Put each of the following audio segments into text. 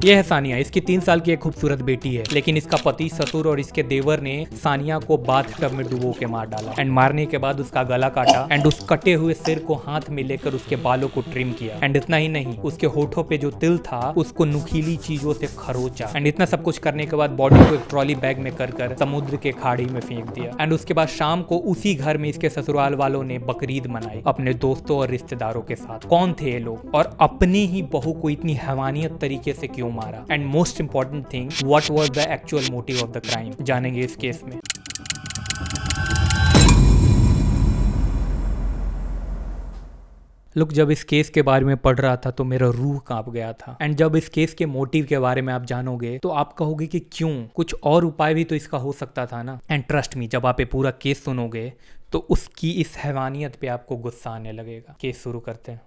ये है सानिया। इसकी 3 साल की एक खूबसूरत बेटी है, लेकिन इसका पति, ससुर और इसके देवर ने सानिया को बाथ टब में डुबो के मार डाला एंड मारने के बाद उसका गला काटा एंड उस कटे हुए सिर को हाथ में लेकर उसके बालों को ट्रिम किया एंड इतना ही नहीं, उसके होठों पे जो तिल था उसको नुकीली चीजों से खरोचा एंड इतना सब कुछ करने के बाद बॉडी को एक ट्रॉली बैग में कर समुद्र के खाड़ी में फेंक दिया एंड उसके बाद शाम को उसी घर में इसके ससुराल वालों ने बकरीद मनाई अपने दोस्तों और रिश्तेदारों के साथ। कौन थे ये लोग और अपनी ही बहू को इतनी हैवानियत तरीके से क्यों मारा? And most important thing, what was the actual motive of the crime, जानेंगे इस केस में। लुक, जब इस केस के बारे में पढ़ रहा था तो मेरा रूह कांप गया था एंड जब इस केस के मोटिव के बारे में आप जानोगे तो आप कहोगे कि क्यों, कुछ और उपाय भी तो इसका हो सकता था ना। एंड ट्रस्ट मी, जब आप ये पूरा केस सुनोगे तो उसकी इस हैवानियत पे आपको गुस्सा आने लगेगा। केस शुरू करते हैं।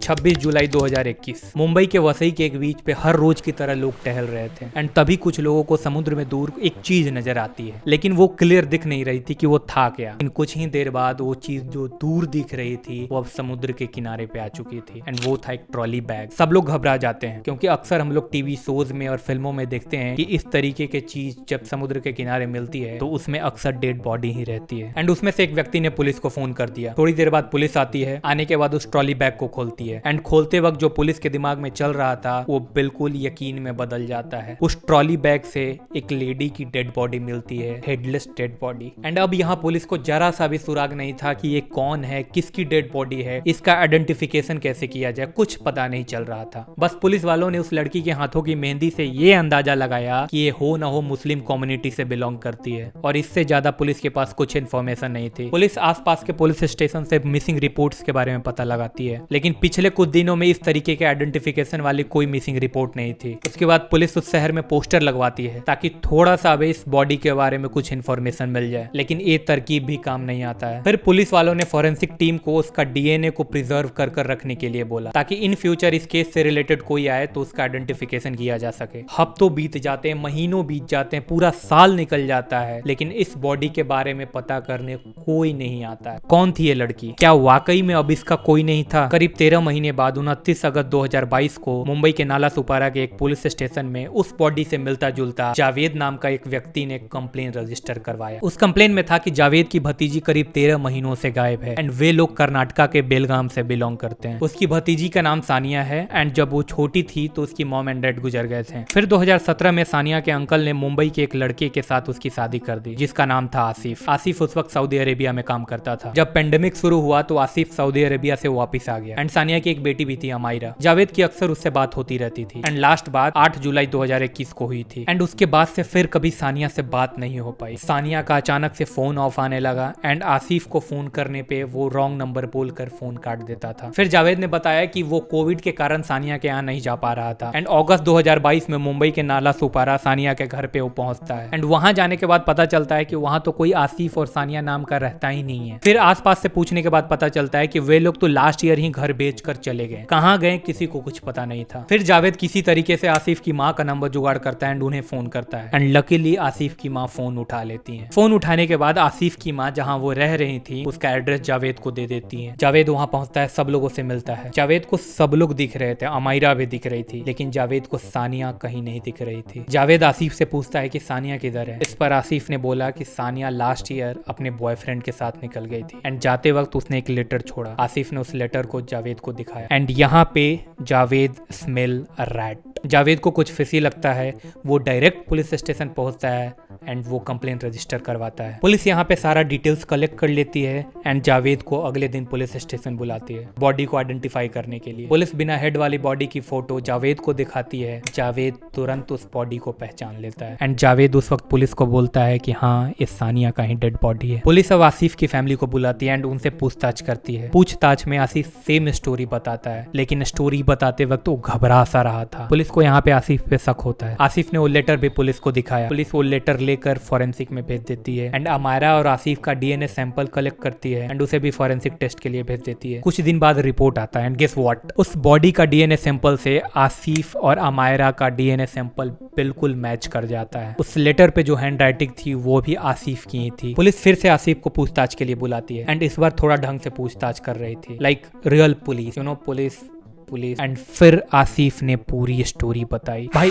26 जुलाई 2021 मुंबई के वसई के एक बीच पे हर रोज की तरह लोग टहल रहे थे एंड तभी कुछ लोगों को समुद्र में दूर एक चीज नजर आती है, लेकिन वो क्लियर दिख नहीं रही थी कि वो था क्या। इन कुछ ही देर बाद वो चीज जो दूर दिख रही थी वो अब समुद्र के किनारे पे आ चुकी थी एंड वो था एक ट्रॉली बैग। सब लोग घबरा जाते हैं क्योंकि अक्सर हम लोग टीवी शोज में और फिल्मों में देखते हैं कि इस तरीके की चीज जब समुद्र के किनारे मिलती है तो उसमें अक्सर डेड बॉडी ही रहती है। एंड उसमें से एक व्यक्ति ने पुलिस को फोन कर दिया। थोड़ी देर बाद पुलिस आती है। आने के बाद उस ट्रॉली बैग को खोलती है एंड खोलते वक्त जो पुलिस के दिमाग में चल रहा था वो बिल्कुल यकीन में बदल जाता है। उस ट्रॉली बैग से एक लेडी की डेड बॉडी मिलती है, हेडलेस डेड बॉडी। एंड अब यहाँ पुलिस को जरा सा भी सुराग नहीं था कि ये कौन है, किसकी डेड बॉडी है, इसका आइडेंटिफिकेशन कैसे किया जाए, कुछ पता नहीं चल रहा था। बस पुलिस वालों ने उस लड़की के हाथों की मेहंदी से ये अंदाजा लगाया कि ये हो ना हो मुस्लिम कम्युनिटी से बिलोंग करती है और इससे ज्यादा पुलिस के पास कुछ इन्फॉर्मेशन नहीं थी। पुलिस आसपास के पुलिस स्टेशन से मिसिंग रिपोर्ट्स के बारे में पता लगाती है, लेकिन पिछले कुछ दिनों में इस तरीके के आइडेंटिफिकेशन वाली कोई मिसिंग रिपोर्ट नहीं थी। उसके बाद पुलिस उस शहर में पोस्टर लगवाती है ताकि थोड़ा सा भी इस बॉडी के बारे में कुछ इन्फॉर्मेशन मिल जाए, लेकिन ये तरकीब भी काम नहीं आता है। फिर पुलिस वालों ने फॉरेंसिक टीम को उसका डीएनए को प्रिजर्व कर रखने के लिए बोला ताकि इन फ्यूचर इस केस से रिलेटेड कोई आए तो उसका आइडेंटिफिकेशन किया जा सके। हफ्तों बीत जाते हैं, महीनों बीत जाते हैं, पूरा साल निकल जाता है, लेकिन इस बॉडी के बारे में पता करने कोई नहीं आता है। कौन थी ये लड़की? क्या वाकई में अब इसका कोई नहीं था? करीब 13 महीने बाद 29 अगस्त 2022 को मुंबई के नाला सुपारा के एक पुलिस स्टेशन में उस बॉडी से मिलता जुलता जावेद नाम का एक व्यक्ति ने कंप्लेन रजिस्टर करवाया। उस कंप्लेन में था कि जावेद की भतीजी करीब 13 महीनों से गायब है एंड वे लोग कर्नाटका के बेलगाम से बिलोंग करते हैं। उसकी भतीजी का नाम सानिया है एंड जब वो छोटी थी तो उसकी मॉम एंड डैड गुजर गए थे। फिर 2017 में सानिया के अंकल ने मुंबई के एक लड़के के साथ उसकी शादी कर दी जिसका नाम था आसिफ। आसिफ उस वक्त सऊदी अरेबिया में काम करता था। जब पेंडेमिक शुरू हुआ तो आसिफ सऊदी अरेबिया से वापस आ गया एंड सानिया की एक बेटी भी थी, अमायरा। जावेद की अक्सर उससे बात होती रहती थी एंड लास्ट बात 8 जुलाई 2021 को हुई थी एंड उसके बाद से फिर कभी सानिया से बात नहीं हो पाई। सानिया का अचानक से फोन ऑफ आने लगा एंड आसिफ को फोन करने पे वो रॉन्ग नंबर बोलकर फोन काट देता था। फिर जावेद ने बताया कि वो कोविड के कारण सानिया के यहाँ नहीं जा पा रहा था एंड अगस्त 2022 में मुंबई के नाला सुपारा सानिया के घर पे वो पहुंचता है एंड वहां जाने के बाद पता चलता है कि वहां तो कोई आसिफ और सानिया नाम का रहता ही नहीं है। फिर आसपास से पूछने के बाद पता चलता है कि वे लोग तो लास्ट ईयर ही घर बेचकर चले गए, कहाँ गए किसी को कुछ पता नहीं था। फिर जावेद किसी तरीके से आसिफ की माँ का नंबर जुगाड़ करता है एंड उन्हें फोन करता है एंड लकीली आसिफ की माँ फोन उठा लेती है। फोन उठाने के बाद आसिफ की माँ जहाँ वो रह रही थी उसका एड्रेस जावेद को दे देती है। जावेद वहाँ पहुंचता है, सब लोगों से मिलता है। जावेद को सब लोग दिख रहे थे, अमायरा भी दिख रही थी, लेकिन जावेद को सानिया कहीं नहीं दिख रही थी। जावेद आसिफ से पूछता है कि सानिया किधर है। इस पर आसिफ ने बोला कि सानिया लास्ट ईयर अपने बॉयफ्रेंड के साथ निकल गई थी एंड जाते वक्त उसने एक लेटर छोड़ा। आसिफ ने उस लेटर को जावेद को दिखाया एंड यहाँ पे Javed smell a rat. Javed को कुछ फिशी लगता है, वो डायरेक्ट पुलिस स्टेशन पहुंचता है एंड वो कंप्लेंट रजिस्टर करवाता है। पुलिस यहाँ पे सारा डिटेल्स कलेक्ट कर लेती है एंड जावेद को अगले दिन पुलिस स्टेशन बुलाती है बॉडी को आइडेंटिफाई करने के लिए। पुलिस बिना हेड वाली बॉडी की फोटो जावेद को दिखाती है। जावेद तुरंत उस बॉडी को पहचान लेता है एंड जावेद उस वक्त पुलिस को बोलता है कि हाँ, इस सानिया का ही डेड बॉडी है। पुलिस अब आसिफ की फैमिली को बुलाती है एंड उनसे पूछताछ करती है। पूछताछ में आसिफ सेम स्टोरी बताता है, लेकिन स्टोरी बताते वक्त वो घबरा सा रहा था। पुलिस को यहाँ पे आसिफ पे शक होता है। आसिफ ने वो लेटर भी पुलिस को दिखाया। पुलिस वो लेटर लेकर फॉरेंसिक में भेज देती है एंड अमायरा और आसिफ का डीएनए सैंपल कलेक्ट करती है एंड उसे भी फॉरेंसिक टेस्ट के लिए भेज देती है। कुछ दिन बाद रिपोर्ट आता है एंड गेस व्हाट, उस बॉडी का डीएनए सैंपल से आसिफ और अमायरा का डीएनए सैंपल बिल्कुल मैच कर जाता है। उस लेटर पे जो हैंड राइटिंग थी वो भी आसिफ की ही थी। पुलिस फिर से आसिफ को पूछताछ के लिए बुलाती है एंड इस बार थोड़ा ढंग से पूछताछ कर रही थी, like real police, police police. And फिर आसिफ ने पूरी स्टोरी बताई। भाई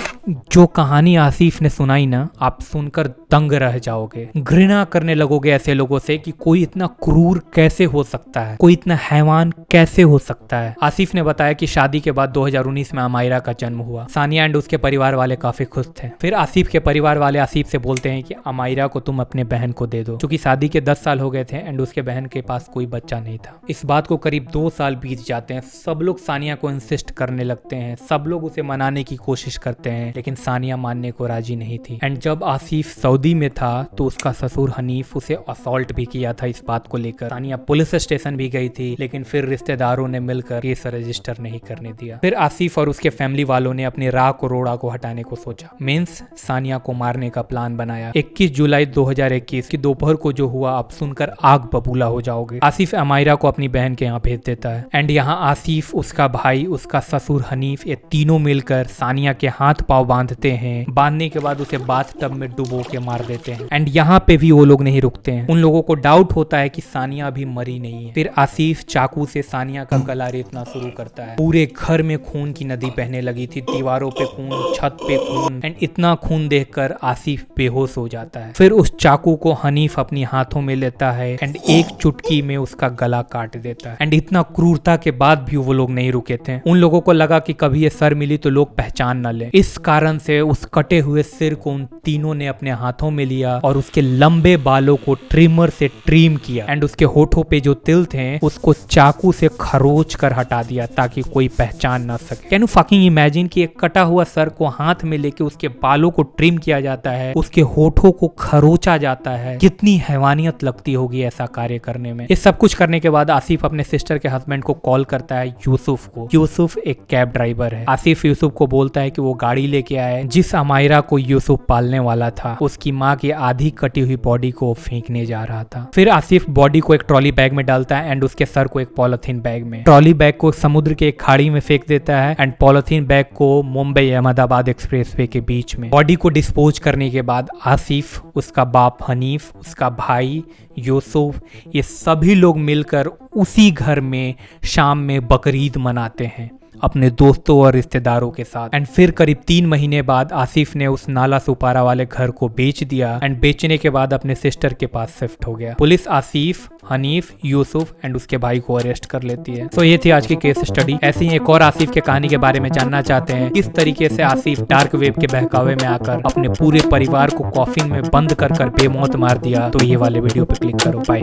जो कहानी आसिफ ने सुनाई ना, आप सुनकर दंग रह जाओगे, घृणा करने लगोगे ऐसे लोगों से कि कोई इतना क्रूर कैसे हो सकता है, कोई इतना हैवान कैसे हो सकता है। आसिफ ने बताया कि शादी के बाद 2019 में अमायरा का जन्म हुआ। सानिया एंड उसके परिवार वाले काफी खुश थे। फिर आसिफ के परिवार वाले आसिफ से बोलते हैं कि अमायरा को तुम अपने बहन को दे दो, क्योंकि शादी के 10 साल हो गए थे एंड उसके बहन के पास कोई बच्चा नहीं था। इस बात को करीब 2 साल बीत जाते हैं। सब लोग सानिया को इंसिस्ट करने लगते हैं, सब लोग उसे मनाने की कोशिश करते हैं, लेकिन सानिया मानने को राजी नहीं थी। एंड जब आसिफ सऊदी में था तो उसका ससुर हनीफ उसे असॉल्ट भी किया था। इस बात को लेकर सानिया पुलिस स्टेशन भी गई थी, लेकिन फिर रिश्तेदारों ने मिलकर केस रजिस्टर नहीं करने दिया। फिर आसिफ और उसके फैमिली वालों ने अपनी राह को रोड़ा को हटाने को सोचा, मींस सानिया को मारने का प्लान बनाया। 21 जुलाई 2021 की दोपहर को जो हुआ आप सुनकर आग बबूला हो जाओगे। आसिफ अमायरा को अपनी बहन के यहाँ भेज देता है एंड यहाँ आसिफ, उसका भाई, उसका ससुर हनीफ, ये तीनों मिलकर सानिया के हाथ पांव बांधते हैं। बांधने के बाद उसे बाथटब में डुबो के मार देते हैं। एंड यहाँ पे भी वो लोग नहीं रुकते हैं। उन लोगों को डाउट होता है कि सानिया अभी मरी नहीं है। फिर आसिफ चाकू से सानिया का गला रेतना शुरू करता है। पूरे घर में खून की नदी बहने लगी थी, दीवारों पे खून, छत पे खून। एंड इतना खून देखकर आसिफ बेहोश हो जाता है। फिर उस चाकू को हनीफ अपनी हाथों में लेता है एंड एक चुटकी में उसका गला काट देता है। एंड इतना क्रूरता के बाद भी वो लोग नहीं रुके थे। उन लोगों को लगा कि कभी ये सर मिली तो लोग पहचान न ले। इस कारण से उस कटे हुए सिर को उन तीनों ने अपने हाथों में लिया और उसके लंबे बालों को ट्रिमर से ट्रिम किया एंड उसके होठों पे जो तिल थे उसको चाकू से खरोच कर हटा दिया ताकि कोई पहचान ना सके। कैन यू फकिंग इमेजिन कि एक कटा हुआ सर को हाथ में लेके उसके बालों को ट्रिम किया जाता है, उसके होठों को खरोचा जाता है। कितनी हैवानियत लगती होगी ऐसा कार्य करने में। इस सब कुछ करने के बाद आसिफ अपने सिस्टर के हस्बैंड को कॉल करता है, यूसुफ को। यूसुफ एक कैब ड्राइवर है। आसिफ यूसुफ को बोलता है कि वो गाड़ी लेके आए जिस अमायरा को यूसुफ पालने वाला था, उसकी माँ की आधी कटी हुई बॉडी को फेंकने जा रहा था। फिर आसिफ बॉडी को एक ट्रॉली बैग में डालता है एंड उसके सर को एक पॉलिथीन बैग में। ट्रॉली बैग को समुद्र के एक खाड़ी में फेंक देता है एंड पॉलिथीन बैग को मुंबई अहमदाबाद एक्सप्रेसवे के बीच में। बॉडी को डिस्पोज करने के बाद आसिफ, उसका बाप हनीफ, उसका भाई यूसुफ, ये सभी लोग मिलकर उसी घर में शाम में बकरीद मनाते हैं अपने दोस्तों और रिश्तेदारों के साथ। एंड फिर करीब 3 महीने बाद आसिफ ने उस नाला सुपारा वाले घर को बेच दिया एंड बेचने के बाद अपने सिस्टर के पास शिफ्ट हो गया। पुलिस आसिफ, हनीफ, यूसुफ एंड उसके भाई को अरेस्ट कर लेती है। तो ये थी आज की केस स्टडी। ऐसे ही एक और आसिफ के कहानी के बारे में जानना चाहते हैं, किस तरीके से आसिफ डार्क वेब के बहकावे में आकर अपने पूरे परिवार को कॉफिन में बंद कर बेमौत मार दिया, तो ये वाले वीडियो पे क्लिक करो। बाय।